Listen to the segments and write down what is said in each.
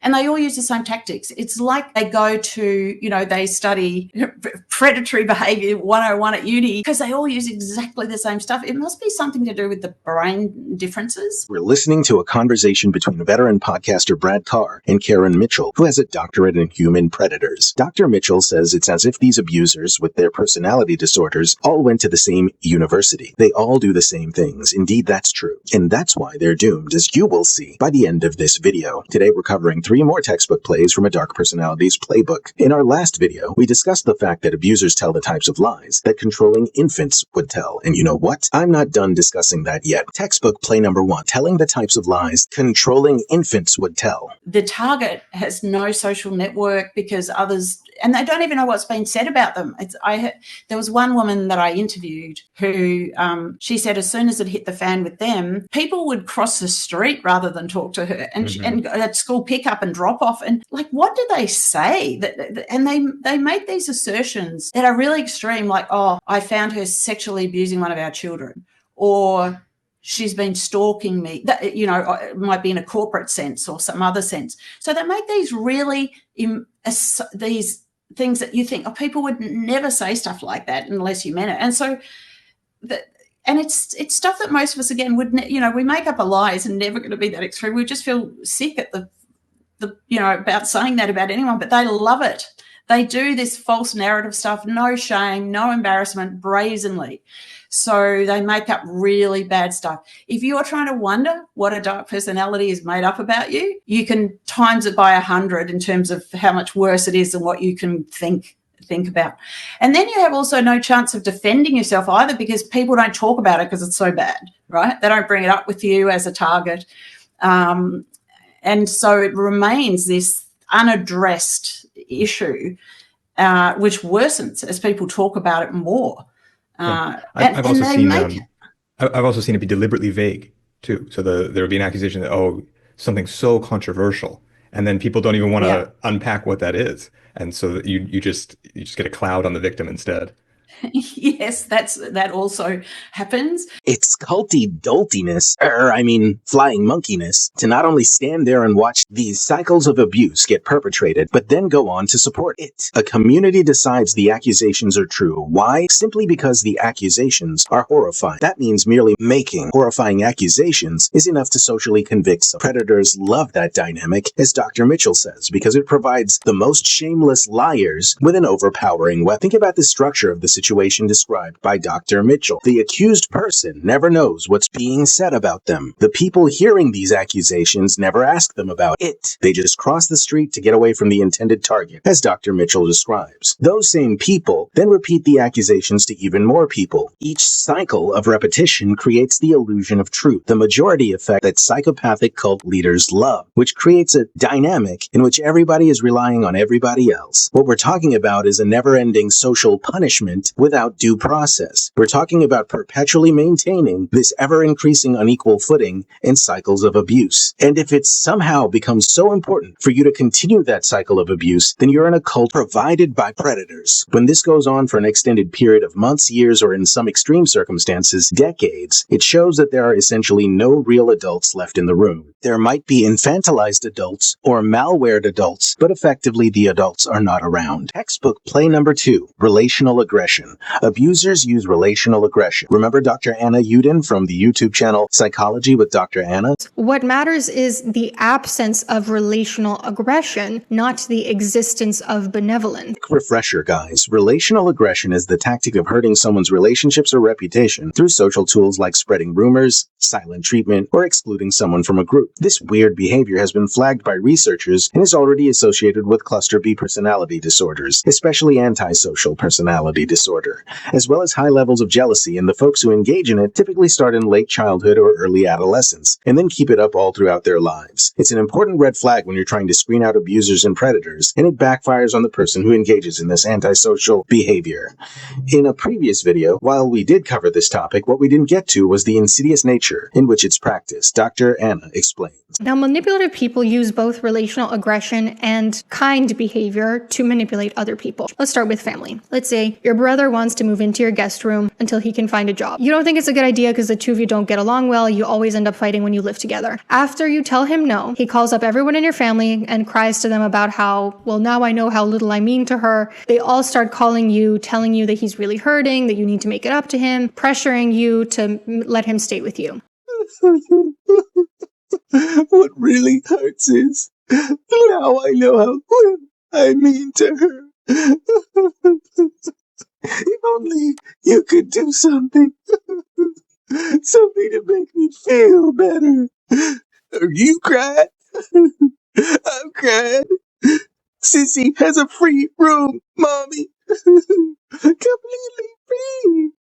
And they all use the same tactics. It's like they go to, they study predatory behavior 101 at uni because they all use exactly the same stuff. It must be something to do with the brain differences. We're listening to a conversation between veteran podcaster Brad Carr and Karen Mitchell, who has a doctorate in human predators. Dr. Mitchell says it's as if these abusers with their personality disorders all went to the same university. They all do the same things. Indeed, that's true. And that's why they're doomed, as you will see by the end of this video. Today, we're covering 3 more textbook plays from a dark personality's playbook. In our last video, we discussed the fact that abusers tell the types of lies that controlling infants would tell. And you know what? I'm not done discussing that yet. Textbook play number 1, telling the types of lies controlling infants would tell. The target has no social network because others, and they don't even know what's been said about them. There was one woman that I interviewed who she said as soon as it hit the fan with them, people would cross the street rather than talk to her, and and at school pick up and drop off, and like, what do they say? And they make these assertions that are really extreme, like, oh, I found her sexually abusing one of our children, or she's been stalking me. That, it might be in a corporate sense or some other sense. So they make these really these things that you think, oh, people would never say stuff like that unless you meant it. And so and it's stuff that most of us, again, would, we make up a lie. It's never going to be that extreme. We just feel sick at the about saying that about anyone, but they love it. They do this false narrative stuff, no shame, no embarrassment, brazenly. So they make up really bad stuff. If you're trying to wonder what a dark personality is made up about you, you can times it by 100 in terms of how much worse it is than what you can think about. And then you have also no chance of defending yourself either, because people don't talk about it because it's so bad, right? They don't bring it up with you as a target. And so it remains this unaddressed issue, which worsens as people talk about it more. I've also seen it be deliberately vague too. So there would be an accusation that, something so controversial, and then people don't even want to unpack what that is, and so you just get a cloud on the victim instead. Yes, that also happens. It's culty doltiness, flying monkeyness, to not only stand there and watch these cycles of abuse get perpetrated, but then go on to support it. A community decides the accusations are true. Why? Simply because the accusations are horrifying. That means merely making horrifying accusations is enough to socially convict some. Predators love that dynamic, as Dr. Mitchell says, because it provides the most shameless liars with an overpowering weapon. Think about the structure of the situation described by Dr. Mitchell. The accused person never knows what's being said about them. The people hearing these accusations never ask them about it. They just cross the street to get away from the intended target, as Dr. Mitchell describes. Those same people then repeat the accusations to even more people. Each cycle of repetition creates the illusion of truth, the majority effect that psychopathic cult leaders love, which creates a dynamic in which everybody is relying on everybody else. What we're talking about is a never-ending social punishment without due process. We're talking about perpetually maintaining this ever-increasing unequal footing and cycles of abuse. And if it somehow becomes so important for you to continue that cycle of abuse, then you're in a cult provided by predators. When this goes on for an extended period of months, years, or in some extreme circumstances, decades, it shows that there are essentially no real adults left in the room. There might be infantilized adults or malwared adults, but effectively the adults are not around. Textbook play number 2, relational aggression. Abusers use relational aggression. Remember Dr. Anna Yudin from the YouTube channel Psychology with Dr. Anna? What matters is the absence of relational aggression, not the existence of benevolence. Refresher, guys. Relational aggression is the tactic of hurting someone's relationships or reputation through social tools like spreading rumors, silent treatment, or excluding someone from a group. This weird behavior has been flagged by researchers and is already associated with cluster B personality disorders, especially antisocial personality disorder, as well as high levels of jealousy, and the folks who engage in it typically start in late childhood or early adolescence, and then keep it up all throughout their lives. It's an important red flag when you're trying to screen out abusers and predators, and it backfires on the person who engages in this antisocial behavior. In a previous video, while we did cover this topic, what we didn't get to was the insidious nature in which it's practiced. Dr. Anna explains. Now, manipulative people use both relational aggression and kind behavior to manipulate other people. Let's start with family. Let's say your brother brother wants to move into your guest room until he can find a job. You don't think it's a good idea because the two of you don't get along well. You always end up fighting when you live together. After you tell him no, he calls up everyone in your family and cries to them about how, well, now I know how little I mean to her. They all start calling you, telling you that he's really hurting, that you need to make it up to him, pressuring you to let him stay with you. What really hurts is, now I know how little I mean to her. If only you could do something. Something to make me feel better. Are you crying? I'm crying. Sissy has a free room, Mommy. Completely free.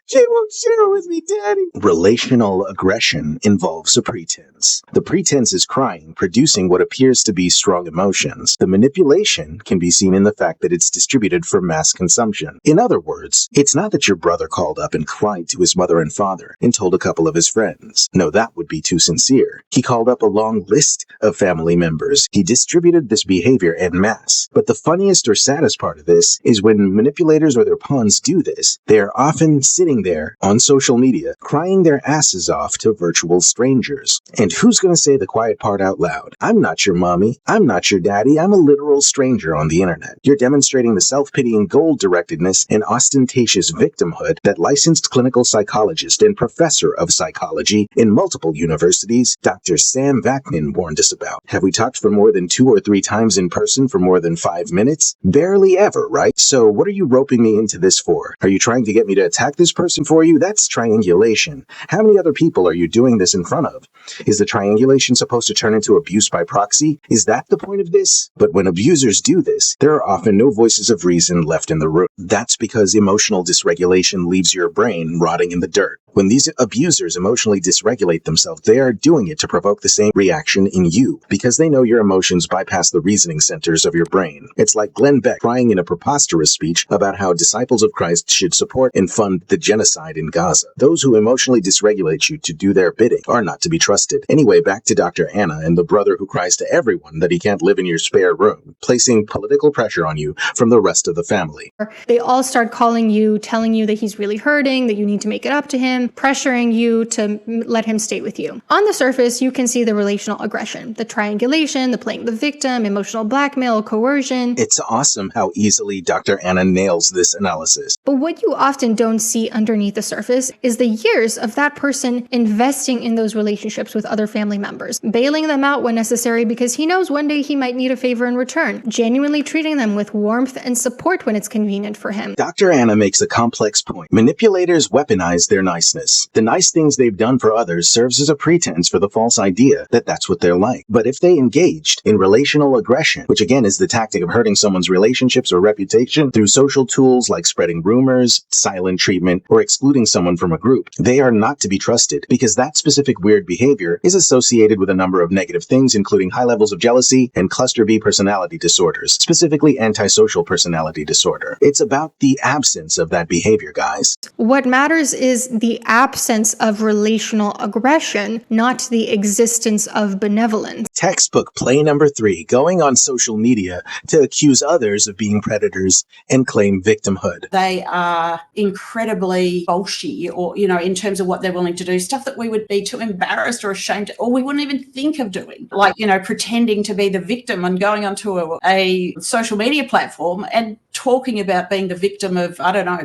She won't share with me, Daddy. Relational aggression involves a pretense. The pretense is crying, producing what appears to be strong emotions. The manipulation can be seen in the fact that it's distributed for mass consumption. In other words, it's not that your brother called up and cried to his mother and father and told a couple of his friends. No, that would be too sincere. He called up a long list of family members. He distributed this behavior en masse. But the funniest or saddest part of this is when manipulators or their pawns do this, they are often sitting there on social media crying their asses off to virtual strangers. And who's going to say the quiet part out loud? I'm not your mommy. I'm not your daddy. I'm a literal stranger on the internet. You're demonstrating the self-pitying goal-directedness and ostentatious victimhood that licensed clinical psychologist and professor of psychology in multiple universities, Dr. Sam Vaknin, warned us about. Have we talked for more than 2 or 3 times in person for more than 5 minutes? Barely ever, right? So what are you roping me into this for? Are you trying to get me to attack this person for you? That's triangulation. How many other people are you doing this in front of? Is the triangulation supposed to turn into abuse by proxy? Is that the point of this? But when abusers do this, there are often no voices of reason left in the room. That's because emotional dysregulation leaves your brain rotting in the dirt. When these abusers emotionally dysregulate themselves, they are doing it to provoke the same reaction in you, because they know your emotions bypass the reasoning centers of your brain. It's like Glenn Beck crying in a preposterous speech about how disciples of Christ should support and fund the genocide in Gaza. Those who emotionally dysregulate you to do their bidding are not to be trusted. Anyway, back to Dr. Anna and the brother who cries to everyone that he can't live in your spare room, placing political pressure on you from the rest of the family. They all start calling you, telling you that he's really hurting, that you need to make it up to him, pressuring you to let him stay with you. On the surface, you can see the relational aggression, the triangulation, the playing the victim, emotional blackmail, coercion. It's awesome how easily Dr. Anna nails this analysis. But what you often don't see underneath the surface is the years of that person investing in those relationships with other family members, bailing them out when necessary because he knows one day he might need a favor in return, genuinely treating them with warmth and support when it's convenient for him. Dr. Anna makes a complex point. Manipulators weaponize their niceness. The nice things they've done for others serves as a pretense for the false idea that that's what they're like. But if they engaged in relational aggression, which again is the tactic of hurting someone's relationships or reputation through social tools like spreading rumors, silent treatment, or excluding someone from a group, they are not to be trusted because that specific weird behavior is associated with a number of negative things, including high levels of jealousy and cluster B personality disorders, specifically antisocial personality disorder. It's about the absence of that behavior, guys. What matters is the absence of relational aggression, not the existence of benevolence. Textbook play number 3, going on social media to accuse others of being predators and claim victimhood. They are incredibly bolshy, or, in terms of what they're willing to do, stuff that we would be too embarrassed or ashamed to, or we wouldn't even think of doing. Like, pretending to be the victim and going onto a social media platform and talking about being the victim of,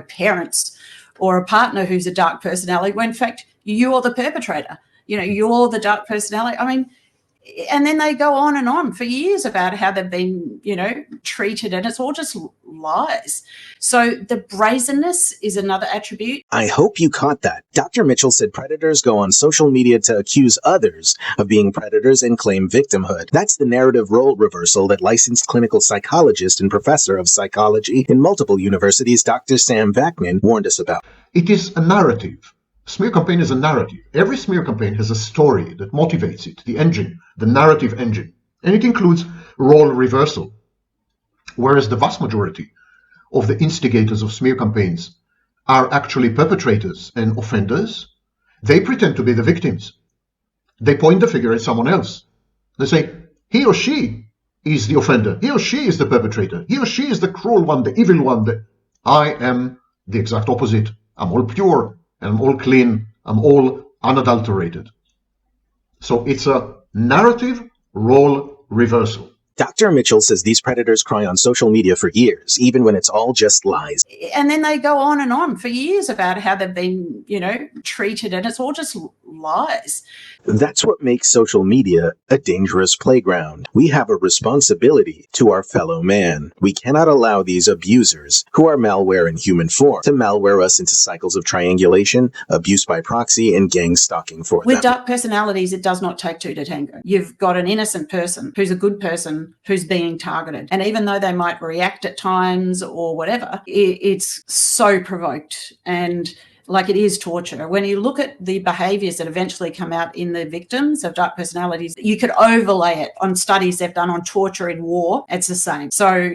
parents or a partner who's a dark personality, when in fact you're the perpetrator. You're the dark personality. And then they go on and on for years about how they've been, treated, and it's all just lies. So the brazenness is another attribute. I hope you caught that. Dr. Mitchell said predators go on social media to accuse others of being predators and claim victimhood. That's the narrative role reversal that licensed clinical psychologist and professor of psychology in multiple universities, Dr. Sam Vaknin, warned us about. It is a narrative. Smear campaign is a narrative. Every smear campaign has a story that motivates it, the engine, the narrative engine. And it includes role reversal. Whereas the vast majority of the instigators of smear campaigns are actually perpetrators and offenders, they pretend to be the victims. They point the finger at someone else. They say, he or she is the offender. He or she is the perpetrator. He or she is the cruel one, the evil one. I am the exact opposite. I'm all pure, and I'm all clean. I'm all unadulterated. So it's a narrative role reversal. Dr. Mitchell says these predators cry on social media for years, even when it's all just lies. And then they go on and on for years about how they've been, treated, and it's all just lies. That's what makes social media a dangerous playground. We have a responsibility to our fellow man. We cannot allow these abusers, who are malware in human form, to malware us into cycles of triangulation, abuse by proxy, and gang stalking for them. With dark personalities, it does not take two to tango. You've got an innocent person who's a good person who's being targeted. And even though they might react at times or whatever, it's so provoked and like it is torture. When you look at the behaviours that eventually come out in the victims of dark personalities, you could overlay it on studies they've done on torture in war. It's the same. So,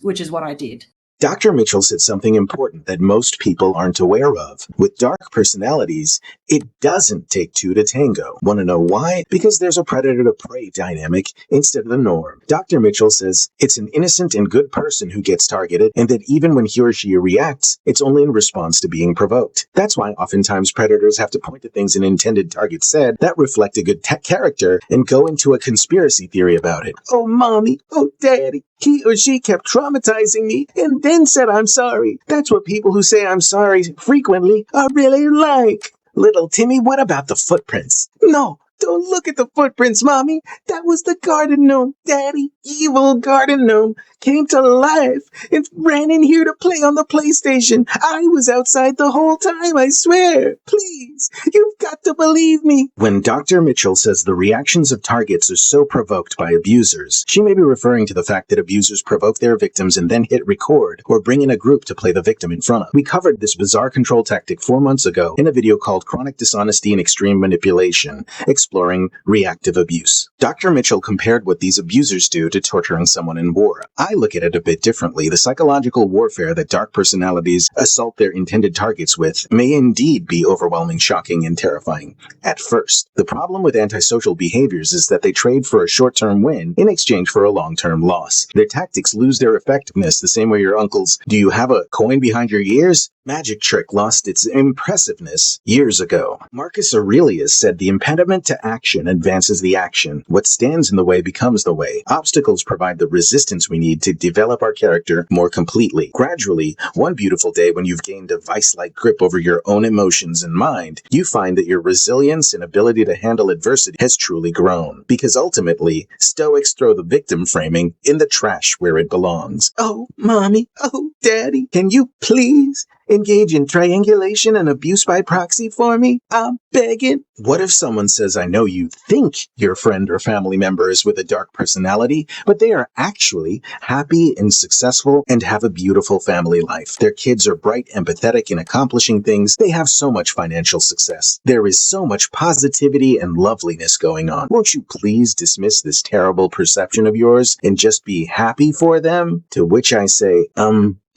which is what I did. Dr. Mitchell said something important that most people aren't aware of. With dark personalities, it doesn't take two to tango. Want to know why? Because there's a predator-to-prey dynamic instead of the norm. Dr. Mitchell says it's an innocent and good person who gets targeted, and that even when he or she reacts, it's only in response to being provoked. That's why oftentimes predators have to point to things an intended target said that reflect a good character and go into a conspiracy theory about it. Oh, mommy. Oh, daddy. He or she kept traumatizing me and then said I'm sorry. That's what people who say I'm sorry frequently are really like. Little Timmy, what about the footprints? No, don't look at the footprints, Mommy. That was the garden gnome. Daddy, evil garden gnome, came to life and ran in here to play on the PlayStation. I was outside the whole time, I swear. Please, you've got to believe me. When Dr. Mitchell says the reactions of targets are so provoked by abusers, she may be referring to the fact that abusers provoke their victims and then hit record or bring in a group to play the victim in front of. We covered this bizarre control tactic 4 months ago in a video called Chronic Dishonesty and Extreme Manipulation, exploring reactive abuse. Dr. Mitchell compared what these abusers do to torturing someone in war. I look at it a bit differently. The psychological warfare that dark personalities assault their intended targets with may indeed be overwhelming, shocking, and terrifying at first. The problem with antisocial behaviors is that they trade for a short-term win in exchange for a long-term loss. Their tactics lose their effectiveness the same way your uncle's "do you have a coin behind your ears?" magic trick lost its impressiveness years ago. Marcus Aurelius said the impediment to action advances the action. What stands in the way becomes the way. Obstacles provide the resistance we need to develop our character more completely. Gradually, one beautiful day when you've gained a vice-like grip over your own emotions and mind, you find that your resilience and ability to handle adversity has truly grown. Because ultimately, Stoics throw the victim framing in the trash where it belongs. Oh, Mommy, oh, Daddy, can you please engage in triangulation and abuse by proxy for me? I'm begging. What if someone says, I know you think your friend or family member is with a dark personality, but they are actually happy and successful and have a beautiful family life. Their kids are bright, empathetic, and accomplishing things. They have so much financial success. There is so much positivity and loveliness going on. Won't you please dismiss this terrible perception of yours and just be happy for them? To which I say,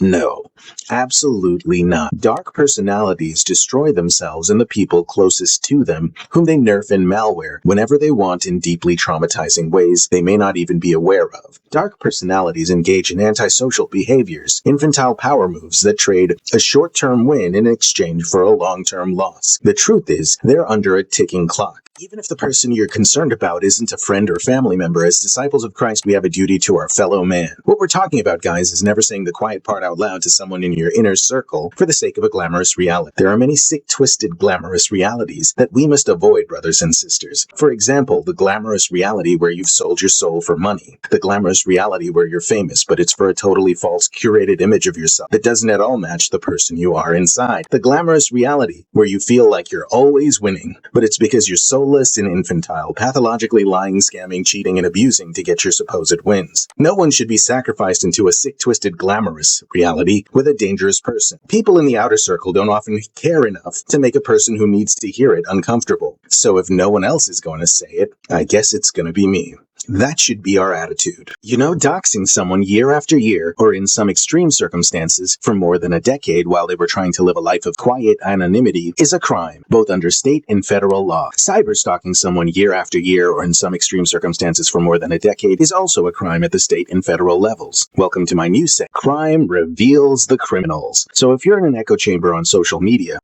no, absolutely not. Dark personalities destroy themselves and the people closest to them, whom they nerf and malware whenever they want in deeply traumatizing ways they may not even be aware of. Dark personalities engage in antisocial behaviors, infantile power moves that trade a short-term win in exchange for a long-term loss. The truth is, they're under a ticking clock. Even if the person you're concerned about isn't a friend or family member, as disciples of Christ, we have a duty to our fellow man. What we're talking about, guys, is never saying the quiet part out loud to someone in your inner circle for the sake of a glamorous reality. There are many sick, twisted, glamorous realities that we must avoid, brothers and sisters. For example, the glamorous reality where you've sold your soul for money. The glamorous reality where you're famous, but it's for a totally false, curated image of yourself that doesn't at all match the person you are inside. The glamorous reality where you feel like you're always winning, but it's because you're soulless and infantile, pathologically lying, scamming, cheating, and abusing to get your supposed wins. No one should be sacrificed into a sick, twisted, glamorous reality with a dangerous person. People in the outer circle don't often care enough to make a person who needs to hear it uncomfortable. So if no one else is going to say it, I guess it's going to be me. That should be our attitude. You know, doxing someone year after year, or in some extreme circumstances, for more than a decade while they were trying to live a life of quiet anonymity is a crime, both under state and federal law. Cyberstalking someone year after year, or in some extreme circumstances for more than a decade, is also a crime at the state and federal levels. Welcome to my new set, Crime Reveals the Criminals. So if you're in an echo chamber on social media,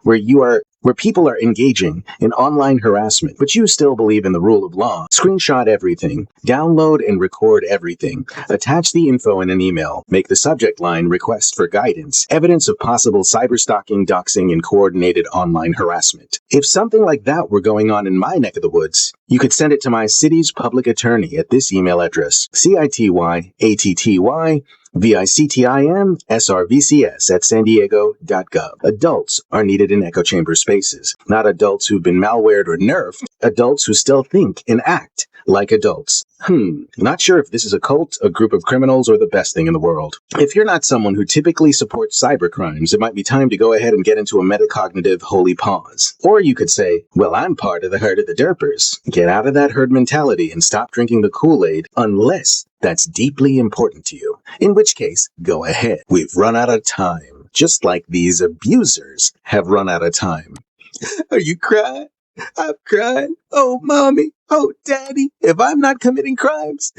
where people are engaging in online harassment, but you still believe in the rule of law, screenshot everything, download and record everything, attach the info in an email, make the subject line request for guidance, evidence of possible cyberstalking, doxing, and coordinated online harassment. If something like that were going on in my neck of the woods, you could send it to my city's public attorney at this email address, CITYATTYVICTIM@sandiego.gov. Adults are needed in echo chamber spaces, not adults who've been malwared or nerfed, adults who still think and act like adults. Not sure if this is a cult, a group of criminals, or the best thing in the world. If you're not someone who typically supports cybercrimes, it might be time to go ahead and get into a metacognitive holy pause. Or you could say, well, I'm part of the herd of the derpers. Get out of that herd mentality and stop drinking the Kool-Aid unless that's deeply important to you. In which case, go ahead. We've run out of time, just like these abusers have run out of time. Are you crying? I'm crying. Oh, mommy. Oh, daddy. If I'm not committing crimes,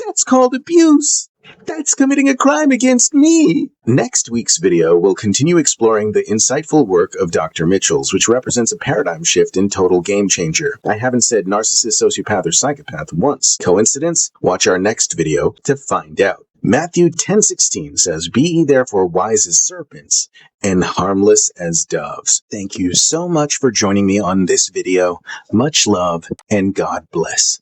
that's called abuse. That's committing a crime against me. Next week's video will continue exploring the insightful work of Dr. Mitchell's, which represents a paradigm shift in total game changer. I haven't said narcissist, sociopath, or psychopath once. Coincidence? Watch our next video to find out. Matthew 10:16 says, "Be ye therefore wise as serpents and harmless as doves." Thank you so much for joining me on this video. Much love and God bless.